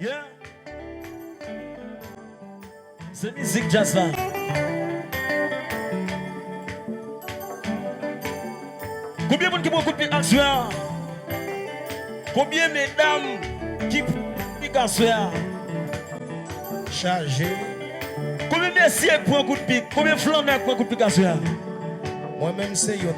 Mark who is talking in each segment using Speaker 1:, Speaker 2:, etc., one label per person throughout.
Speaker 1: Yeah. C'est musique jazz là. Combien de monde qui prend coup de pied en soir? Combien de mesdames qui prennent en soir?
Speaker 2: Chargé.
Speaker 1: Combien de messieurs prennent un coup de pied? Combien de flammes prennent un coup de pied en soir?
Speaker 2: Moi-même, c'est yo.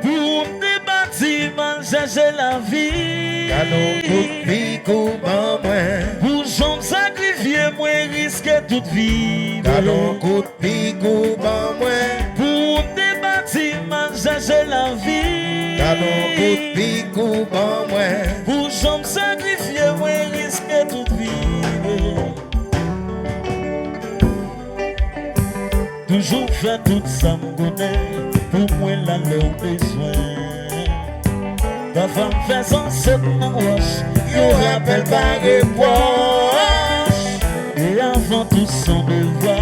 Speaker 1: Pour des bâtiments, chercher la vie.
Speaker 2: Canon coup de pied, coup ban moi.
Speaker 1: Pour jambes sacrifier, moi risquer toute vie.
Speaker 2: Canon coup de pied, coup ban moi.
Speaker 1: Pour des bâtiments, chercher la vie.
Speaker 2: Canon coup de pied, coup ban moi.
Speaker 1: Pour jambes sacrifier, moi risquer toute vie. Toujours faire tout ça, me connaît. Pour moi, là, leur besoin. Ta femme fait sans cette roche.
Speaker 2: Yo rappelle pas reproche.
Speaker 1: Et avant tout son devoir,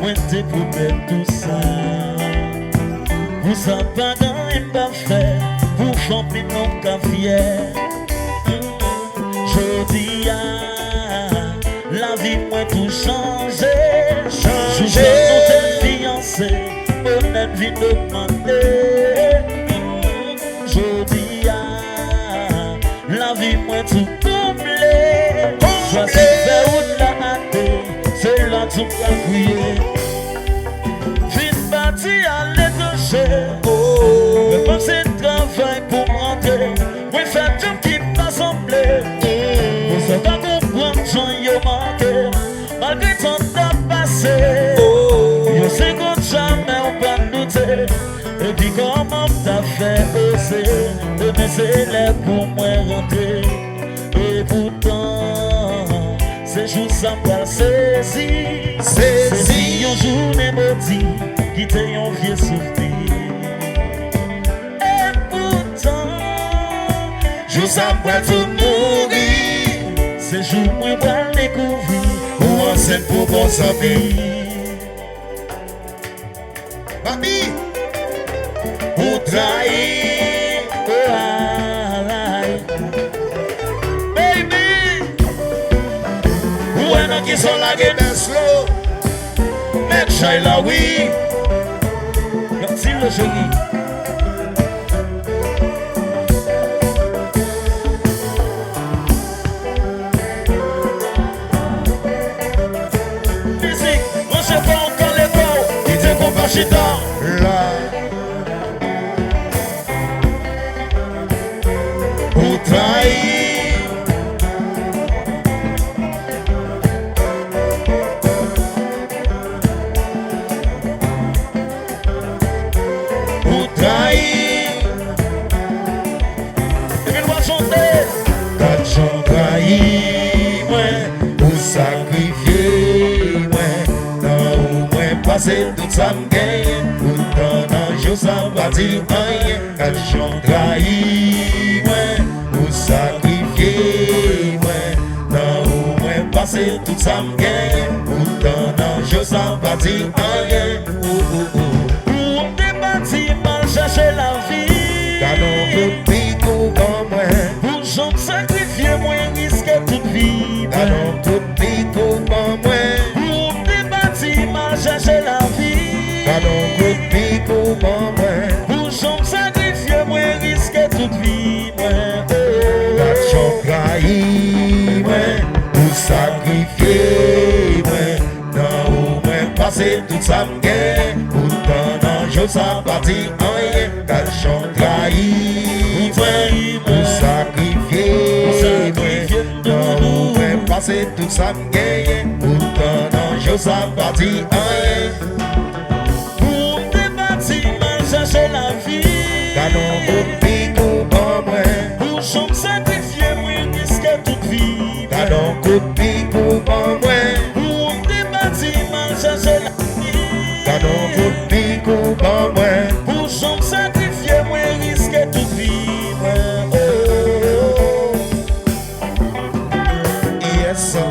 Speaker 1: moi t'es pour mettre tout ça. Vous savez pas quand il m'a fait, pour champion non qu'à fier. Je dis la vie moi tout changé. Je veux notre fiancé, honnête vie demandée. Je dis la vie moi tout comblé. Choisis faire où la hâte, c'est là tout qu'a crié. Vite bâti à l'étranger, mais pas c'est travail pour rentrer. Oui, faire tout qui passe en blé. Vous savez pas comprendre, j'en ai manqué. Malgré ton temps passé, je sais qu'on jamais on va douter. Et puis comment t'as fait oser de baisser les pour moi rentrer. Et pourtant, ces jours ça va saisir. Saisir un journée maudit qui t'a un vieux souvenir. Et pourtant, jour ça va tout mourir. Ces jours moi va découvrir ou en scène pour bon s'habiller.
Speaker 2: Papi,
Speaker 1: Ou trahir, baby.
Speaker 2: ou un an qui sont là qui est slow.
Speaker 1: Make sure la oui. Merci le chéri. Musique, on se fait encore les bords. Qui te combat chita.
Speaker 2: Là,
Speaker 1: Ou trahir. Ou trahir. Et puis on va chanter.
Speaker 2: quand j'en trahis, moi, ou sacrifier, moi, dans où moi passer tout ça m'gagne, pourtant dans jour ça va dire rien, quand j'en trahis, moi, ou sacrifier, moi, dans où moi passer tout ça m'gagne, pourtant dans jour ça va dire rien,
Speaker 1: Pour des bâtiments, chercher la vie.
Speaker 2: canon coup de pique ou bon moi,
Speaker 1: Pour jambes sacrifier, moi risquer toute vie.
Speaker 2: canon coup de pique ou bon moi,
Speaker 1: Pour des bâtiments, chercher la vie.
Speaker 2: canon coup de pique ou bon moi.
Speaker 1: Pour jambes sacrifier, moi risquer toute vie.
Speaker 2: L'action trahie, ou sacrifier, dans où passer tout ça m'gagne, pourtant dans je ça parti rien, l'action trahie, ou sacrifier, dans où passer tout ça m'gagne, pourtant dans je ça parti rien,
Speaker 1: Pour des bâtiments, chercher la vie.
Speaker 2: canon au pic ou bon moi,
Speaker 1: Pour jambes sacrifier, moi risquer toute vie.
Speaker 2: canon coup de pic ou bon moi.
Speaker 1: Pour des bâtiments, chercher la vie.
Speaker 2: Canon coup de pique ou bon moi.
Speaker 1: Pour jambes sacrifier, moi risquer toute vie.
Speaker 2: Yes sir.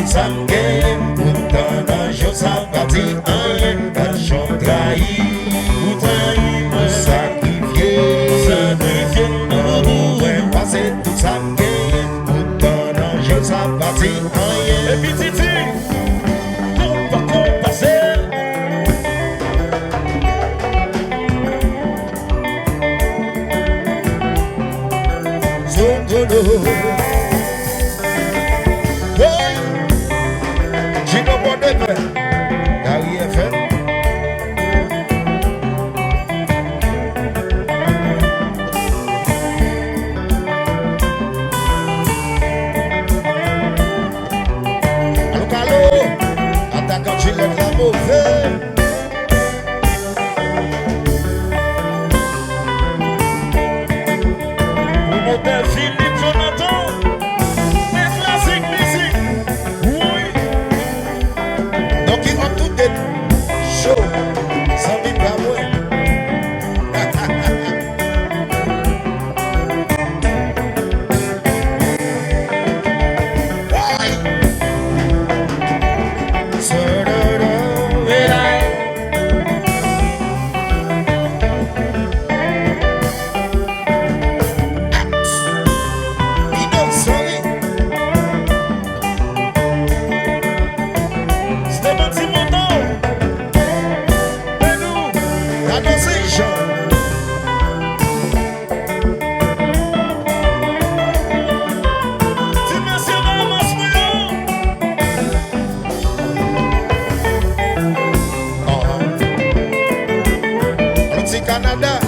Speaker 2: tout ça me gagne. Pourtant, dans jour ça parti rien. Quand j'en trahis,
Speaker 1: Ou trahi moi,
Speaker 2: sacrifier.
Speaker 1: sacrifié nous.
Speaker 2: Ouais, passer tout ça me gagne. Pourtant, dans jour ça parti
Speaker 1: Et
Speaker 2: rien.
Speaker 1: puis Titi, qu'on passe.
Speaker 2: Zongolo. Ouais. J'ai pas bon de paix. Gary FM. Allô, attaquant Gillette la mauvaise.
Speaker 1: Promoteur Philippe Jonathan, les classiques musique. Oui,
Speaker 2: Donc ils ont tout des chaud, sans vivre pas moins.
Speaker 1: c'était mon petit montant. Et nous, dimension Bahamas,
Speaker 2: Canada,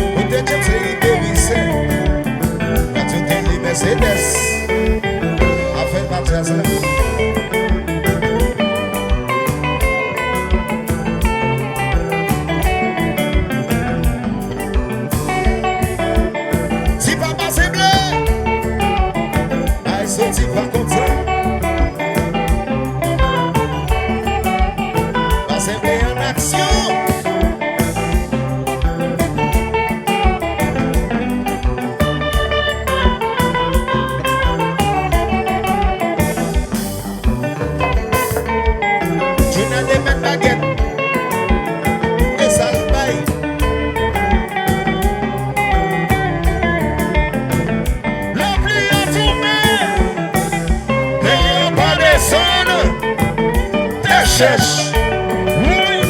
Speaker 2: vous êtes les Mercedes, afin de partir à ça. Si papa c'est bleu, aïe sorti pas comme ça. Pas c'est bleu en action. Tu n'as des mêmes baguettes et ça le baille.
Speaker 1: la pluie a tourné.
Speaker 2: N'ayant pas descendre, te cherche.
Speaker 1: Oui,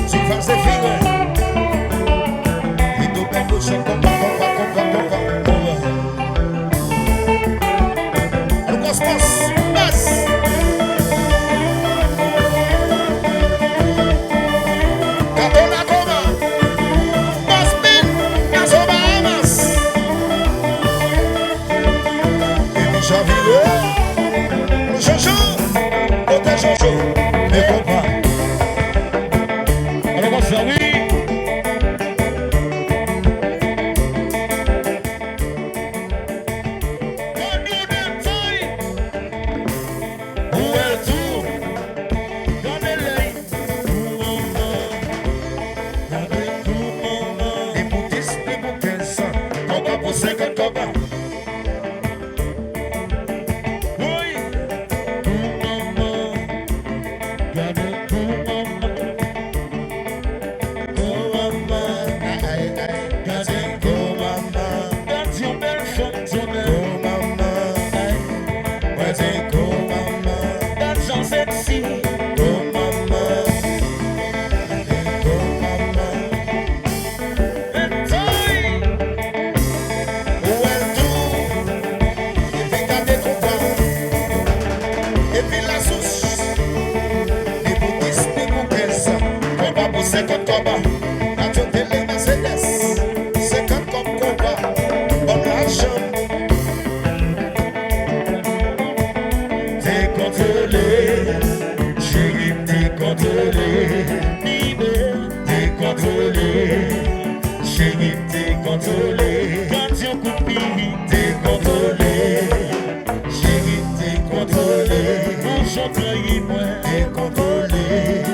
Speaker 2: Tu fasses des figures. Et tout bel bouchon, combat. Alors qu'on se passe. Quand on a combat, passe bin, dans au Bahamas. Et puis j'avais le Jojo, côté Jojo, mais combat.
Speaker 1: alors on fait oui. Où est tout? Gardez-les. Gardez tout moment.
Speaker 2: Des boutistes, des bouquins, combat pour 50 combats.
Speaker 1: Oui, tout moment. Gardez tout moment.
Speaker 2: Oh maman, aïe aïe, gardez oh maman,
Speaker 1: Gardez une belle femme
Speaker 2: oh
Speaker 1: tournée.
Speaker 2: maman, gardez oh maman,
Speaker 1: D'argent sexy.
Speaker 2: oh maman, oh maman.
Speaker 1: Et taille.
Speaker 2: Où est tout? Et puis gardez combat. Et puis la sauce. Des boutistes, des bouquins, combat pour 50 combats. La tête les Mercedes, 50 comme combat. Bon l'argent.
Speaker 1: T'es contrôlé, chérie, t'es contrôlé, Bibé, t'es contrôlé, chérie, t'es contrôlé, quand tu coupes, t'es contrôlé, chérie, t'es contrôlé, pour chanter moi, t'es contrôlé,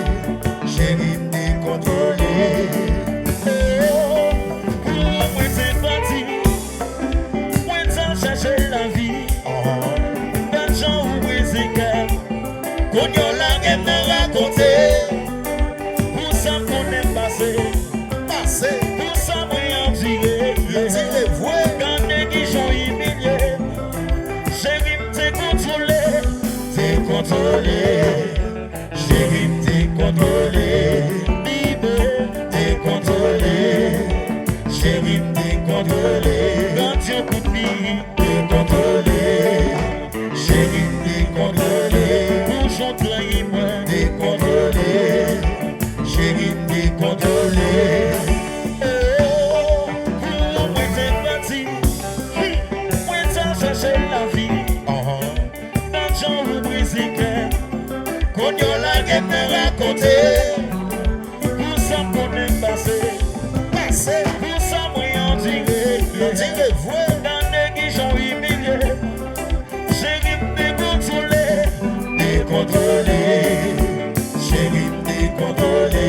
Speaker 2: yon la gen me raconte.
Speaker 1: Pour ça qu'on est passé. Pour ça moi en dire. Quand les guichons humiliés. Chérie m'te contrôlé.
Speaker 2: Chérie m'te contrôlé. T'es contrôlé. Chérie m'te contrôlé.
Speaker 1: Quand tu coupes
Speaker 2: T'es contrôlé. Chérie m'te contrôlé.
Speaker 1: bouchon trahi moi.
Speaker 2: T'es contrôlé. Chérie m'te contrôlé.
Speaker 1: Oh, pour moi t'es parti. Moi t'as cherché la vie. Dans Jean brisé cœur.
Speaker 2: Qu'on y a la guerre me raconte.
Speaker 1: Pour ça qu'on est passé. Pour ça moi en dirait. Dans les guichons humiliés. Chérie m'te contrôlé.
Speaker 2: T'es contrôlé. Chérie m'te contrôlé.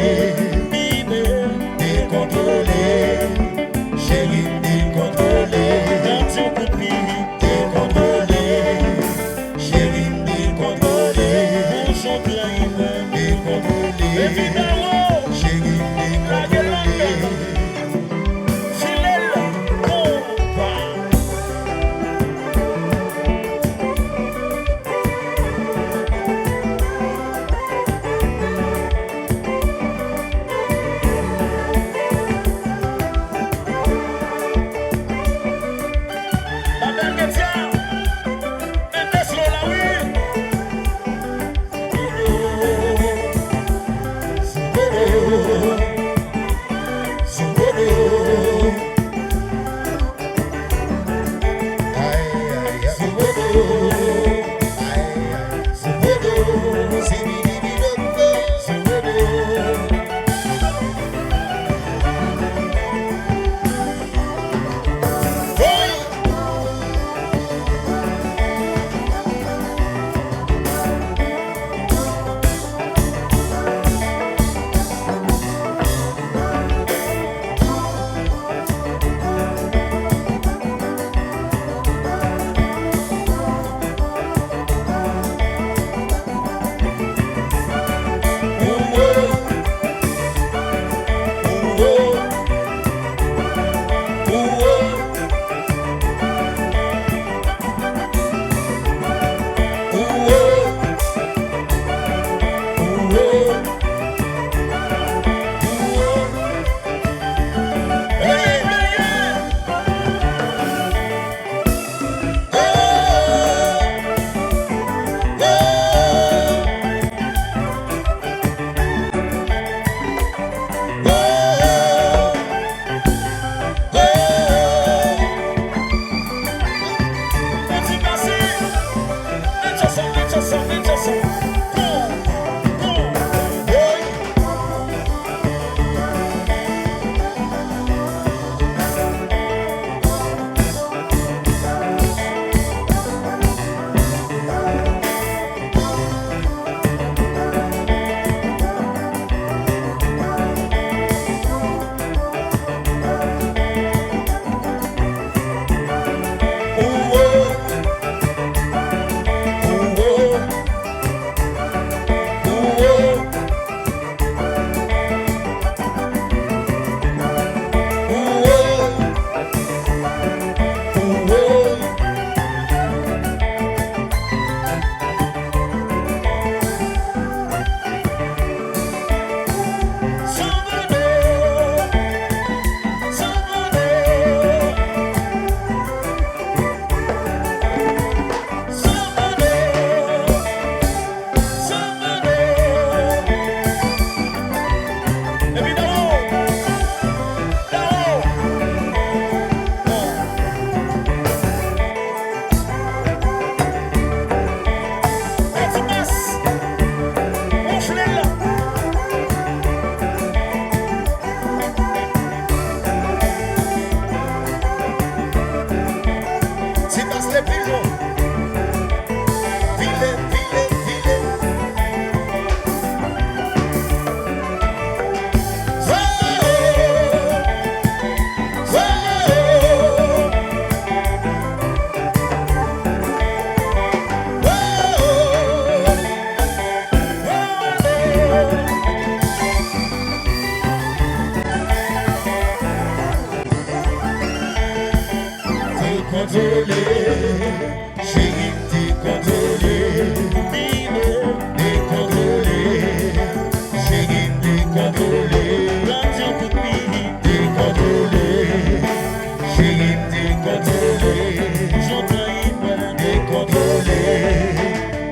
Speaker 2: T'es contrôlé. Chérie m'te contrôlé.
Speaker 1: Quand tu coupes
Speaker 2: T'es contrôlé. Chérie m'te contrôlé.
Speaker 1: bouchon trahi moi.
Speaker 2: T'es contrôlé.
Speaker 1: Évidemment.
Speaker 2: Chérie m'te
Speaker 1: La
Speaker 2: contrôlé.
Speaker 1: Fidèle, combat. La belle Ketia, mettez slow la oui.
Speaker 2: décontrôlé, chérie, décontrôlé, décontrôlé, chérie, décontrôlé, décontrôlé, chérie, décontrôlé, décontrôlé,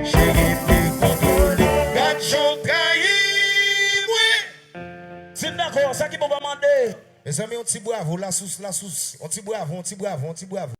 Speaker 2: chérie, décontrôlé, gâteau trahi, ouais.
Speaker 1: C'est d'accord, ça qui peut pas demander.
Speaker 2: Mes amis, on t'y bravo, la sauce, on t'y bravo, on t'y bravo, on t'y bravo.